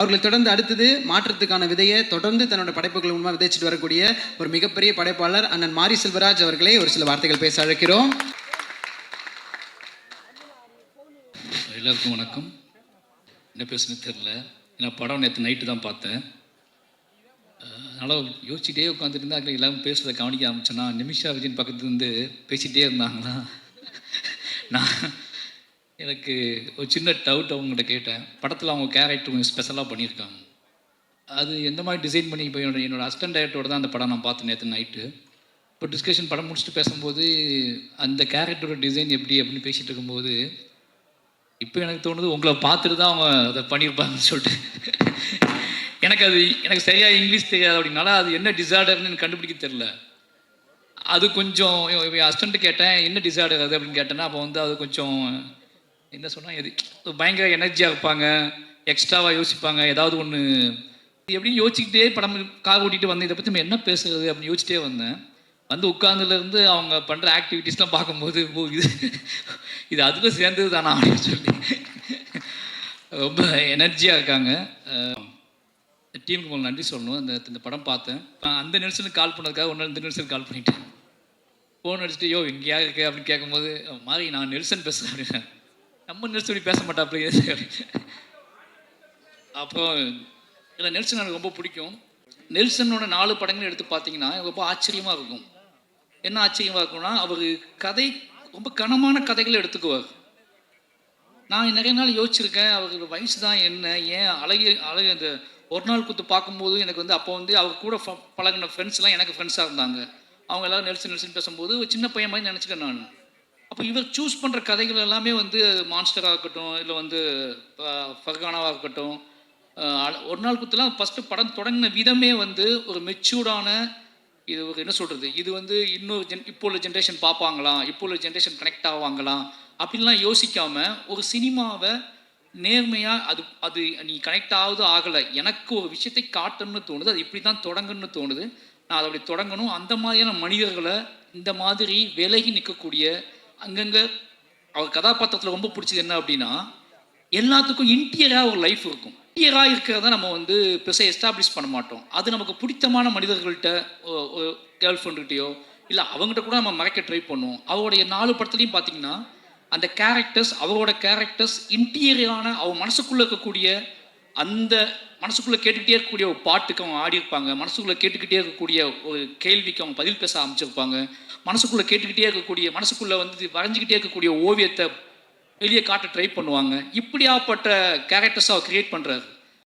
அவர்களை தொடர்ந்து அடுத்தது மாற்றத்துக்கான விதையை தொடர்ந்து தன்னோட படைப்புகள் மூலமாக விதைச்சிட்டு வரக்கூடிய ஒரு மிகப்பெரிய படைப்பாளர் அண்ணன் மாரி செல்வராஜ் அவர்களை ஒரு சில வார்த்தைகள் பேச அழைக்கிறோம். எல்லாருக்கும் வணக்கம். என்ன பேசுன்னு தெரில, ஏன்னா படம் நேற்று நைட்டு தான் பார்த்தேன். அதனால் யோசிச்சுட்டே உட்காந்துட்டு இருந்தால் எல்லாரும் பேசுகிறத கவனிக்க ஆரம்பிச்சேன்னா நிமிஷா விஜயன் பக்கத்துலேருந்து பேசிகிட்டே இருந்தாங்களா. நான் எனக்கு ஒரு சின்ன டவுட் அவங்ககிட்ட கேட்டேன். படத்தில் அவங்க கேரக்டர் கொஞ்சம் ஸ்பெஷலாக பண்ணியிருக்காங்க. அது எந்த மாதிரி டிசைன் பண்ணி இப்போ என்னோடய அசிஸ்டன்ட் டைரக்டரோட தான் அந்த படம் நான் பார்த்தேன் நேற்று நைட்டு. இப்போ டிஸ்கஷன் படம் முடிச்சுட்டு பேசும்போது அந்த கேரக்டரோட டிசைன் எப்படி அப்படின்னு பேசிகிட்டு இருக்கும்போது இப்போ எனக்கு தோணுது உங்களை பார்த்துட்டு தான் அவங்க அதை பண்ணியிருப்பாங்கன்னு சொல்லிட்டு. எனக்கு சரியாக இங்கிலீஷ் தெரியாது அப்படின்னால அது என்ன டிசார்டர்னு எனக்கு கண்டுபிடிக்க தெரில. அது கொஞ்சம் அசிஸ்டண்ட்டு கேட்டேன் என்ன டிசார்டர் அது அப்படின்னு கேட்டேன்னா அப்போ அது கொஞ்சம் என்ன சொன்னால் எது பயங்கர எனர்ஜியாக இருப்பாங்க, எக்ஸ்ட்ராவாக யோசிப்பாங்க, ஏதாவது ஒன்று எப்படின்னு யோசிச்சுக்கிட்டே படம் கார் ஓட்டிகிட்டு வந்தேன். இதை பற்றி நம்ம என்ன பேசுறது அப்படின்னு யோசிச்சிட்டே வந்தேன். உட்காந்துலேருந்து அவங்க பண்ணுற ஆக்டிவிட்டீஸ்லாம் பார்க்கும்போது இது அதில் சேர்ந்தது தானா அப்படின்னு சொல்லி ரொம்ப எனர்ஜியாக இருக்காங்க. டீமுக்கு முதல்ல நன்றி சொல்லணும். இந்த படம் பார்த்தேன். அந்த நெல்சனுக்கு கால் பண்ணதுக்காக ஒன்று இந்த நெல்சனுக்கு கால் பண்ணிட்டேன். ஃபோன் அடிச்சுட்டு யோ இங்கே யார் இருக்கு அப்படின்னு கேட்கும்போது மாதிரி நான் நெல்சன் பேசுகிறேன் அப்படின்னா நம்ம நெல்சன் இப்படி பேச மாட்டாப்ல. அப்போ இதில் நெல்சன் எனக்கு ரொம்ப பிடிக்கும். நெல்சனோட 4 படங்கள் எடுத்து பார்த்தீங்கன்னா ரொம்ப ஆச்சரியமாக இருக்கும். என்ன ஆச்சரியமாக இருக்கும்னா அவர் கதை ரொம்ப கனமான கதைகளை எடுத்துக்குவார். நான் நிறைய நாள் யோசிச்சிருக்கேன் அவருக்கு வயசு தான் என்ன, ஏன் அழகு அந்த ஒரு நாள் குத்து பார்க்கும்போது எனக்கு அப்போ அவர் கூட பழகின ஃப்ரெண்ட்ஸ்லாம் எனக்கு ஃப்ரெண்ட்ஸாக இருந்தாங்க. அவங்க எல்லோரும் நெல்சன் பேசும்போது ஒரு சின்ன பையன் மாதிரி நினச்சிட்டேன் நான். அப்போ இவர் சூஸ் பண்ணுற கதைகள் எல்லாமே மான்ஸ்டராக இருக்கட்டும், இல்லை ஃபர்கானாவாக இருக்கட்டும், ஒரு நாள் குத்துலாம் ஃபஸ்ட்டு படம் தொடங்கின விதமே ஒரு மெச்சூர்டான இது என்ன சொல்கிறது, இது இன்னொரு இப்போ உள்ள ஜென்ரேஷன் பார்ப்பாங்களா, இப்போ உள்ள ஜென்ரேஷன் கனெக்ட் ஆவாங்களா அப்படின்லாம் யோசிக்காமல் ஒரு சினிமாவை நேர்மையாக அது நீ கனெக்ட் ஆகலை, எனக்கு ஒரு விஷயத்தை காட்டணும்னு தோணுது, அது இப்படி தான் தொடங்கணும்னு தோணுது, நான் அதை அப்படி தொடங்கணும். அந்த மாதிரியான மனிதர்களை இந்த மாதிரி விலகி நிற்கக்கூடிய அங்கங்கே அவர் கதாபாத்திரத்தில் ரொம்ப பிடிச்சது என்ன அப்படின்னா எல்லாத்துக்கும் இன்டீரியராக ஒரு லைஃப் இருக்கும். இன்டீரியராக இருக்கிறத நம்ம பெருசாக எஸ்டாப்ளிஷ் பண்ண மாட்டோம். அது நமக்கு பிடித்தமான மனிதர்கள்ட்ட கேர்ள் ஃப்ரெண்டுகிட்டையோ இல்லை அவங்ககிட்ட கூட நம்ம மறைக்க ட்ரை பண்ணுவோம். அவருடைய 4 படத்துலையும் பார்த்தீங்கன்னா அந்த கேரக்டர்ஸ் அவரோட கேரக்டர்ஸ் இன்டீரியரான அவன் மனசுக்குள்ளே இருக்கக்கூடிய அந்த மனசுக்குள்ளே கேட்டுக்கிட்டே இருக்கக்கூடிய ஒரு பாட்டுக்கு அவங்க ஆடி இருப்பாங்க, மனசுக்குள்ளே கேட்டுக்கிட்டே இருக்கக்கூடிய ஒரு கேள்விக்கு அவங்க பதில் பேச ஆரம்பிச்சிருப்பாங்க, மனசுக்குள்ளே கேட்டுக்கிட்டே இருக்கக்கூடிய மனசுக்குள்ளே வரைஞ்சிக்கிட்டே இருக்கக்கூடிய ஓவியத்தை வெளியே காட்ட ட்ரை பண்ணுவாங்க. இப்படியாப்பட்ட கேரக்டர்ஸ் அவர் கிரியேட் பண்ணுறாரு.